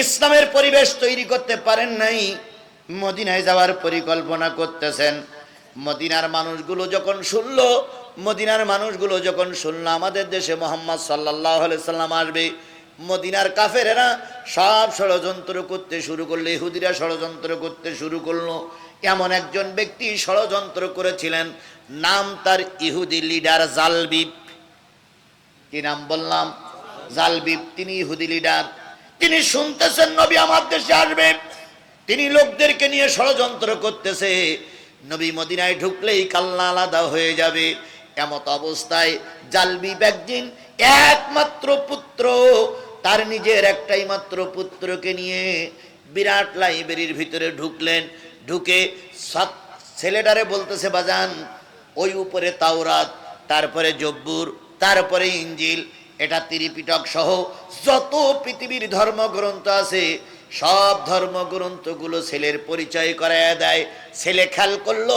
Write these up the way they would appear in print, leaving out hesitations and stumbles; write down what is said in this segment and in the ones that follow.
ইসলামের পরিবেশ তৈরি করতে পারেন নাই, মদিনায় যাওয়ার পরিকল্পনা করতেছেন। মদিনার মানুষগুলো যখন শুনলো আমাদের দেশে মুহাম্মদ সাল্লাল্লাহু আলাইহি সাল্লাম আসবে, মদিনার কাফেরেরা সব ষড়যন্ত্র করতে শুরু করলো, ইহুদিরা ষড়যন্ত্র করতে শুরু করলো। এমন একজন ব্যক্তি ষড়যন্ত্র করেছিলেন, নাম তার ইহুদি লিডার জালবিব। কি নাম বললাম? জালবিব। তিনি ইহুদি লিডার। তিনি শুনতেছেন নবী আমার দেশে আসবে, তিনি লোকদেরকে নিয়ে ষড়যন্ত্র করতেছে, নবী মদিনায় ঢুকলেই কাল্লা আলাদা হয়ে যাবে। এমত অবস্থায় জালবিব একদিন একমাত্র পুত্র, তার নিজের একটাই মাত্র পুত্রকে নিয়ে বিরাট লাইব্রেরির ভিতরে ঢুকলেন। ঢুকে সব ছেলেটারে বলতেছে, বাজান ওই উপরে তাওরাত, তারপরে জব্বুর, তারপরে ইঞ্জিল, এটা ত্রিপিটক সহ যত পৃথিবীর ধর্মগ্রন্থ আছে সব ধর্মগ্রন্থগুলো ছেলের পরিচয় করায় দেয়। ছেলে খেয়াল করলো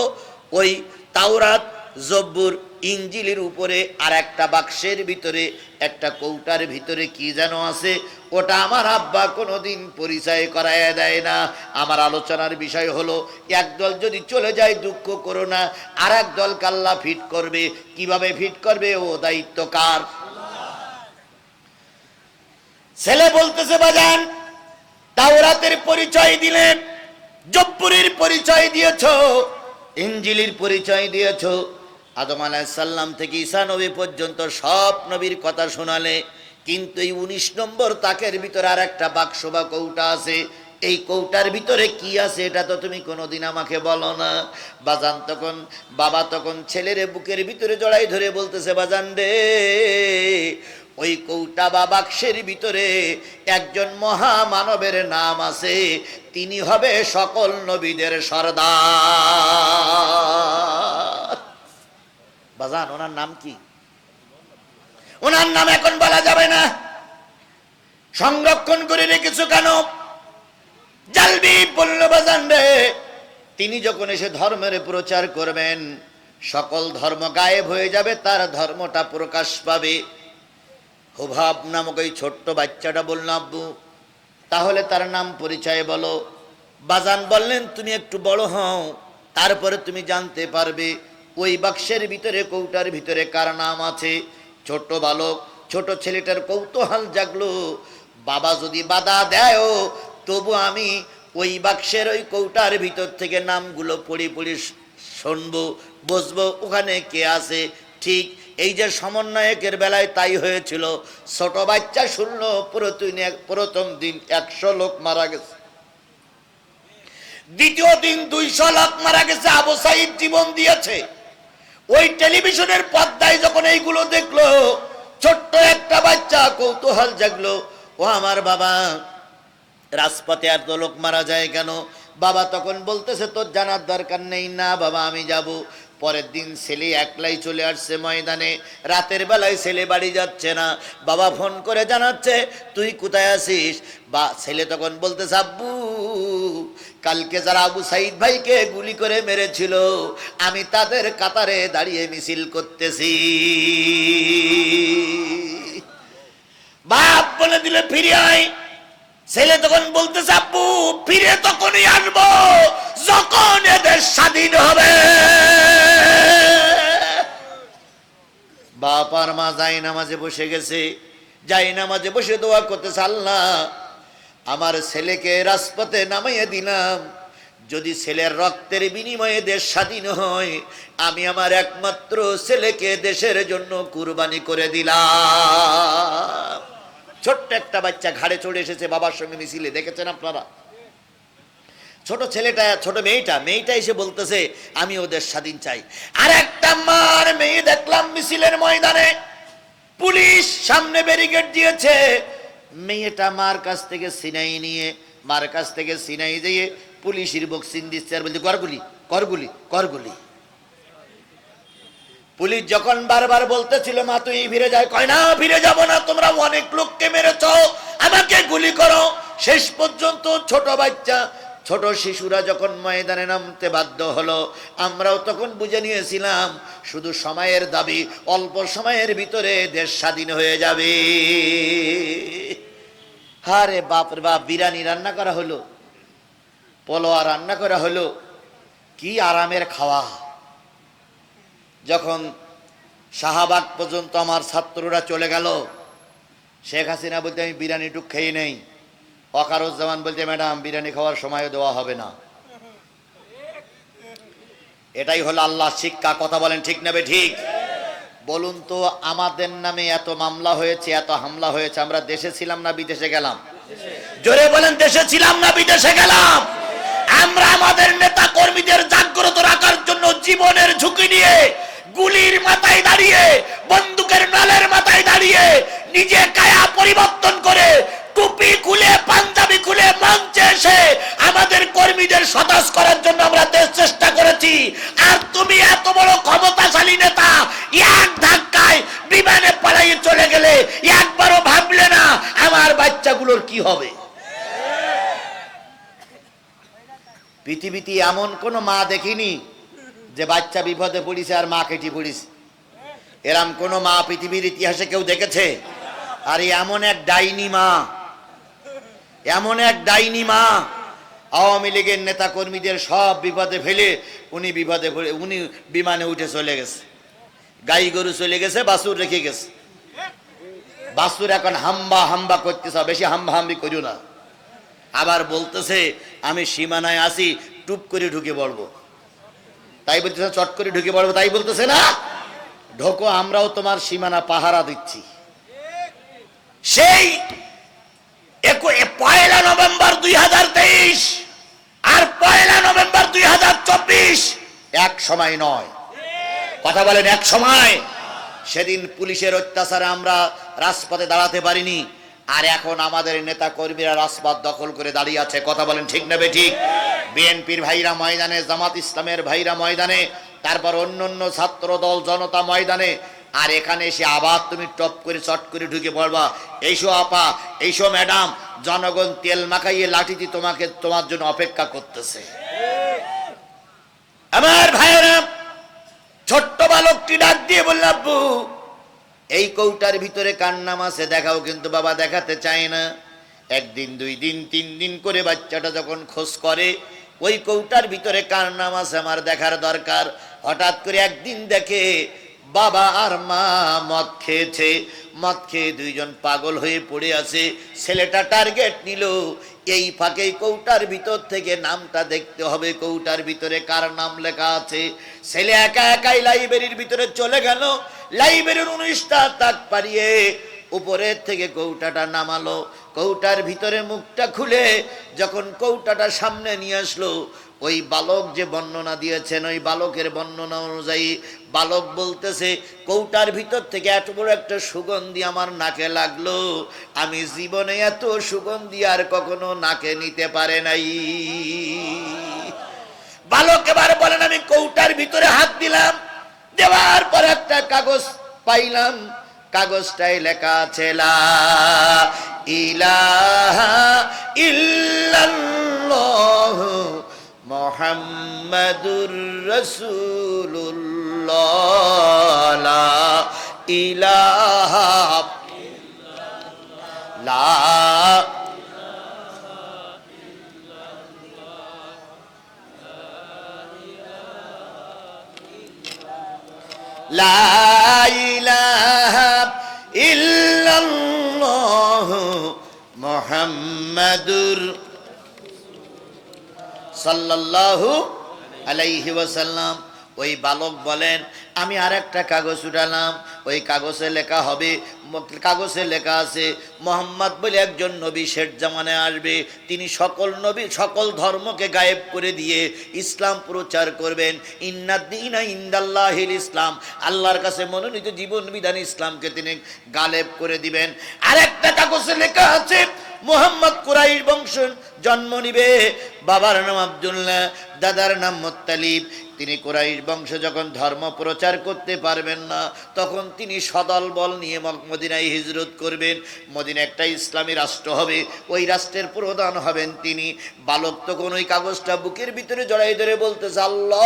ওই তাওরাত, জব্বুর, ইঞ্জিলের উপরে আর একটা বাক্সের ভিতরে, একটা কৌটার ভিতরে কি যেন আছে, ওটা আমার আব্বা কোনোদিন পরিচয় করায় দেয় না। আমার আলোচনার বিষয় হলো, একদল যদি চলে যায় দুঃখ করো না, আর এক দল কাল্লা ফিট করবে। কিভাবে ফিট করবে ও দায়িত্ব কার? ছেলে বলতেছে, বাজান তাওরাতের পরিচয় দিলে, জব্বুরের পরিচয় দিয়েছ, ইঞ্জিলের পরিচয় দিয়েছ, আদম আলাইহিস সালাম থেকে ঈসা নবী পর্যন্ত সব নবীর কথা শোনালে, কিন্তু এই 19 নম্বর তাকের ভিতরে আর একটা বাক্স বা কৌটা আছে, এই কৌটার ভিতরে কি আছে এটা তো তুমি কোনোদিন আমাকে বলো না। বাজান তখন বাবা তখন ছেলের বুকের ভিতরে জড়াই ধরে বলতেছে, বাজান রে, ওই কৌটা বা বাক্সের ভিতরে একজন মহামানবের নাম আছে, তিনি হবে সকল নবীদের সর্দার। বাজান ওনার নাম কি? ওনার নাম এখন বলা যাবে না, সংরক্ষণ করে রেখেছো কেন? জালবিব বলল, বাজান রে, তিনি যখন এসে ধর্মের প্রচার করবেন সকল ধর্ম গায়েব হয়ে যাবে, তার ধর্মটা প্রকাশ পাবে। হুবাব নামক ওই ছোট্ট বাচ্চাটা বলল, আব্বু তাহলে তার নাম পরিচয় বলো। বাজান বললেন, তুমি একটু বড় হও, তারপরে তুমি জানতে পারবে ওই বাক্সের ভিতরে, কৌটার ভিতরে কার নাম আছে। ছোট বালক, ছোট ছেলেটার কৌতূহল জাগলো, বাবা যদি বাধা দেয় তবু আমি ওই বাক্সের ওই কৌটার ভিতর থেকে নামগুলো পড়ি পড়ি শুনবো, বুঝবো ওখানে কে আছে। ঠিক এই যে সমন্বয়কের বেলায় তাই হয়েছিল। ছোট বাচ্চা শুনলো প্রথম দিন 100 লোক মারা গেছে, দ্বিতীয় দিন 200 লোক মারা গেছে, আবু সাইদ জীবন দিয়েছে। ওই টেলিভিশনের পর্দায় যখন এইগুলো দেখলো, ছোট্ট একটা বাচ্চা কৌতূহল জাগলো, ও আমার বাবা, রাজপথে এত লোক মারা যায় কেন? বাবা তখন বলতেছে, তোর জানার দরকার নেই। না বাবা আমি যাব। পরের দিন ছেলে একলাই চলে আসছে ময়দানে, রাতের বেলায় ছেলে বাড়ি যাচ্ছে না, বাবা ফোন করে জানাচ্ছে, তুই কোথায় আছিস? বা ছেলে তখন বলতেছে, আব্বু কালকে যারা আবু সাইদ ভাইকে গুলি করে মেরেছিল, আমি তাদের কাতারে দাঁড়িয়ে মিছিল করতেছি। বাপ বলে দিলে, ফিরে আয়। ছেলে তখন বলতেছে, আব্বু ফিরে তখনই আসবো যখন এদের স্বাধীন হবে। বাপ আর মা যাই নামাজে বসে গেছে, যাই নামাজে বসে দোয়া করতেছে, আল্লাহ আমার ছেলেকে রাজপথে নামাইয়ে দিলাম, যদি ছেলের রক্তের বিনিময়ে দেশ স্বাধীন হয়, আমি আমার একমাত্র ছেলেকে দেশের জন্য কুরবানি করে দিলাম। ছোট্ট একটা বাচ্চা ঘাড়ে চড়ে এসেছে বাবার সঙ্গে মিছিলে, দেখেছেন আপনারা? ছোট ছেলেটা, ছোট মেয়েটা এসে বলতেছে, আমি ওদের স্বাধীন চাই। আর একটা মার মেয়ে দেখলাম মিছিলের ময়দানে, পুলিশ সামনে ব্যারিকেড দিয়েছে, মেয়েটা মার কাছ থেকে সিনাই দিয়ে পুলিশের বক্সিং দিচ্ছে আর বলছে, করগুলি করগুলি করগুলি। পুলিশ যখন বারবার বলতেছিল, মা তুই ফিরে যায়, কয় না ফিরে যাব না, তোমরা অনেক লোককে মেরেছ, আমাকে গুলি করো। শেষ পর্যন্ত ছোট বাচ্চা, ছোট শিশুরা যখন ময়দানে নামতে বাধ্য হলো, আমরাও তখন বুঝে নিয়েছিলাম শুধু সময়ের দাবি, অল্প সময়ের ভিতরে দেশ স্বাধীন হয়ে যাবে। আরে বাপরে বাপ, বিরিয়ানি রান্না করা হলো, পোলোয়া রান্না করা হলো, কি আরামের খাওয়া। যখন শাহবাগ পর্যন্ত আমার ছাত্ররা চলে গেল, শেখ হাসিনা বলতে আমি বিরিয়ানি টুক খেয়ে নেই, ওয়াকারুজ্জামান বলতে ম্যাডাম বিরিয়ানি খাওয়ার সময়ও দেওয়া হবে না। এটাই হলো আল্লাহ শিক্ষা। কথা বলেন ঠিক নেবে ঠিক? বলুন তো, আমাদের নামে এত মামলা হয়েছে, এত হামলা হয়েছে, আমরা দেশে ছিলাম না বিদেশে গেলাম? জোরে বলেন, দেশে ছিলাম না বিদেশে গেলাম? আমরা আমাদের নেতা কর্মীদের জাগ্রত রাখার জন্য জীবনের ঝুঁকি নিয়ে, গুলির মাথায় দাঁড়িয়ে, বন্দুকের নলের মাথায় দাঁড়িয়ে, নিজে কায়া পরিবর্তন করে, টুপি খুলে, পাঞ্জাবি খুলে মঞ্চে এসে আমাদের কর্মীদের সতাজ করার জন্য আমরা দেশ চেষ্টা করেছি। আর তুমি এত বড় ক্ষমতাশালী নেতা, এক ধাক্কায় বিমানে পালিয়ে চলে গেলে, একবারও ভাবলে না আমার বাচ্চাগুলোর কি হবে? পৃথিবীতে এমন কোন মা দেখিনি যে বাচ্চা বিপদে পড়িছে আর মা কেটে পড়িছে। এরম কোন মা পৃথিবীর ইতিহাসে কেউ দেখেছে? আর এমন এক ডাইনি মা, এমন এক ডাইনি মা, আওয়ামী লীগের নেতা কর্মীদের সব বিপদে ফেলে উনি বিপদে পড়ে উনি বিমানে উঠে চলে গেছে। গাই গরু চলে গেছে, বাছুর রেখে গেছে। বাছুর এখন হাম্বা হাম্বা করতেছে, বেশি হাম্বা হাম্বি করিও না। আবার বলতেছে আমি সীমানায় আসি, টুপ করে ঢুকে পড়বো। তাই বলতেছে চট করে ঢুকে পড়বো, তাই বলতেছে না? ঢোকো, আমরাও তোমার সীমানা পাহারা দিচ্ছি। সেই 1 নভেম্বর 2023 আর 1 নভেম্বর 2024 এক সময় নয়। কথা বলেন, এক সময়। সেদিন পুলিশের অত্যাচারে আমরা রাজপথে দাঁড়াতে পারিনি, আর এখন আমাদের নেতা কর্মীরা রাজপথ দখল করে দাঁড়িয়ে আছে। কথা বলেন ঠিক নেবে ঠিক? বিএনপির ভাইরা ময়দানে, জামাত ইসলামের ভাইরা ময়দানে, তারপর অন্যান্য ছাত্র দল জনতা ময়দানে, আর এখানে এসে আবার তুমি টপ করে চট করে ঢুকে পড়বা। এইসো আপা, এইসো ম্যাডাম, জনগণ তেল মাখাইয়ে লাঠিটি তোমার জন্য অপেক্ষা করতেছে। আমার ভাইয়েরা, ছোট্ট বালকটি ডাক দিয়ে বলল, আব্বু এই কৌটার ভিতরে কার নাম আছে দেখাও। কিন্তু বাবা দেখাতে চায় না। 1 দিন 2 দিন 3 দিন করে বাচ্চাটা যখন খোঁজ করে ওই কৌটার ভিতরে কার নাম আছে আমার দেখার দরকার। হঠাৎ করে একদিন দেখে বাবা আর মা মদ খেয়েছে, মদ খেয়ে দুইজন পাগল হয়ে পড়ে আছে। ছেলেটা টার্গেট নিল, এই ফাঁকে কৌটার ভিতর থেকে নামটা দেখতে হবে, কৌটার ভিতরে কার নাম লেখা আছে। ছেলে একা একাই লাইব্রেরির ভিতরে চলে গেল। লাইব্রেরির 19টা তাক পারিয়ে উপরের থেকে কৌটাটা নামালো। কৌটার ভিতরে মুখটা খুলে যখন কৌটাটা সামনে নিয়ে আসলো, ওই বালক যে বর্ণনা দিয়েছেন, ওই বালকের বর্ণনা অনুযায়ী বালক বলতেছে, কৌটার ভিতর থেকে এত বড় একটা সুগন্ধি আমার নাকে লাগলো, আমি জীবনে এত সুগন্ধি আর কখনো নাকে নিতে পারে নাই। বালক এবার বলেন, আমি কৌটার ভিতরে হাত দিলাম, দেওয়ার পর একটা কাগজ পাইলাম। কাগজটাই লেখা আছে লা ইলাহা ইল্লাল্লাহ মুহাম্মাদুর রাসূলুল্লাহ লা ইলাহা লা লা ইলাহা ইল্লাল্লাহ মুহাম্মাদুর সাল্লাল্লাহু আলাইহি ওয়াসাল্লাম। ওই বালক বলেন, আমি আর একটা কাগজ উঠালাম, ওই কাগজে লেখা হবে, কাগজে লেখা আছে মোহাম্মদ বলে একজন নবী শেষ জামানায় আসবে, তিনি সকল নবী সকল ধর্মকে গায়েব করে দিয়ে ইসলাম প্রচার করবেন। ইন্নাদ্দীনা ইনদাল্লাহিল ইসলাম, আল্লাহর কাছে মনোনীত জীবন বিধান ইসলামকে তিনি গায়েব করে দিবেন। আরেকটা কাগজে লেখা আছে মোহাম্মদ কুরাইশ বংশ জন্ম নিবে, বাবার নাম আব্দুল্লাহ, দাদার নাম মুত্তালিব, তিনি কুরাইশ বংশে যখন ধর্ম প্রচার করতে পারবেন না, তখন তিনি সদল বল নিয়ে মদিনায় হিজরত করবেন। মদিনা একটা ইসলামী রাষ্ট্র হবে, ওই রাষ্ট্রের প্রধান হবেন তিনি। বালক তখন ওই কাগজটা বুকের ভিতরে জড়াই ধরে বলতেছে, আল্লাহ,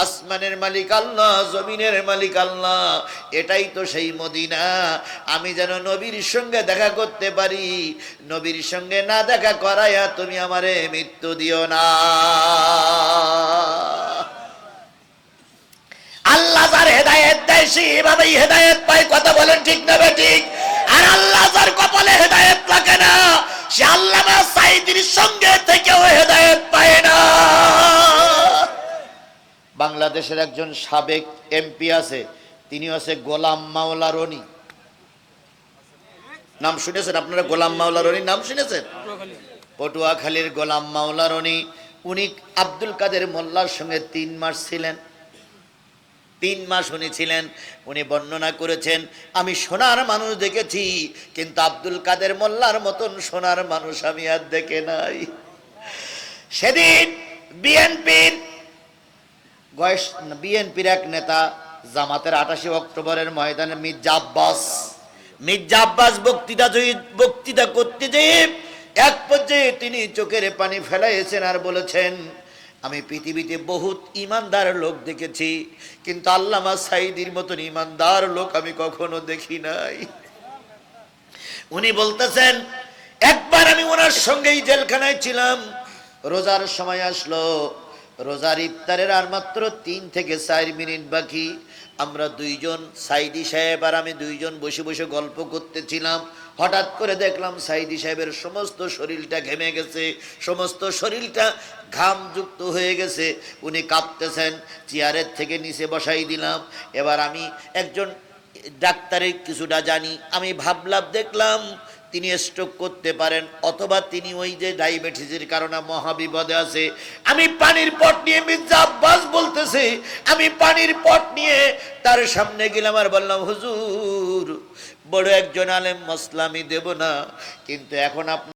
আসমানের মালিক আল্লাহ, জমিনের মালিক আল্লাহ, এটাই তো সেই মদিনা। আমি যেন নবীর সঙ্গে দেখা করতে পারি, নবীর সঙ্গে না দেখা করাইয়া তুমি আমারে মৃত্যু দিও না। আল্লাহ যার হেদায়েত দেয় সে এভাবেই হেদায়েত পায়। কথা বলেন ঠিক না ঠিক? আর আল্লাহ যার কপালে হেদায়েত লাগে না, সে আল্লামা সাঈদীর সঙ্গে থেকেও হেদায়েত পায় না। বাংলাদেশের একজন সাবেক এমপি আছে, তিনি হচ্ছে গোলাম মাওলা রনি। নাম শুনেছেন আপনারা? গোলাম মাওলা রনির নাম শুনেছেন? পটুয়াখালীর গোলাম মাওলা রনি, উনি আব্দুল কাদের মোল্লার সঙ্গে 3 মাস ছিলেন। 3 মাস উনি ছিলেন। উনি বর্ণনা করেছেন, আমি সোনার মানুষ দেখেছি, কিন্তু আব্দুল কাদের মোল্লার মতন সোনার মানুষ আমি আর দেখে নাই। সেদিন বিএনপির এক নেতা, জামাতের 28 অক্টোবরের ময়দানে মির্জা আব্বাস বক্তৃতা করতে যেয়ে এক পর্যায়ে তিনি চোখের পানি ফেলাইছেন আর বলেছেন, আমি পৃথিবীতে বহুত ইমানদার লোক দেখেছি, কিন্তু আল্লামা সাঈদীর মতন ইমানদার লোক আমি কখনো দেখি নাই। উনি বলতেছেন, একবার আমি ওনার সঙ্গেই জেলখানায় ছিলাম। রোজার সময় আসলো, রোজার ইফতারের আর মাত্র 3 থেকে 4 মিনিট বাকি। আমরা দুইজন, সাঈদী সাহেব আর আমি দুইজন বসে বসে গল্প করতেছিলাম। হঠাৎ করে দেখলাম সাঈদী সাহেবের সমস্ত শরীরটা ঘেমে গেছে, সমস্ত শরীরটা ঘামযুক্ত হয়ে গেছে, উনি কাঁপতেছেন। চেয়ারের থেকে নিচে বসাই দিলাম। এবার আমি একজন ডাক্তারের কিছুটা জানি, আমি ভাবলাম, দেখলাম তিনি স্ট্রোক করতে পারেন, অথবা তিনি ওই যে ডায়াবেটিসের কারণে মহাবিপদে আছে। আমি পানির পট নিয়ে, মির্জা আব্বাস বলতেছে, আমি পানির পট নিয়ে তার সামনে গেলাম আর বললাম, হুজুর, বড় একজন আলেম, মসলা আমি দেব না, কিন্তু এখন আপনি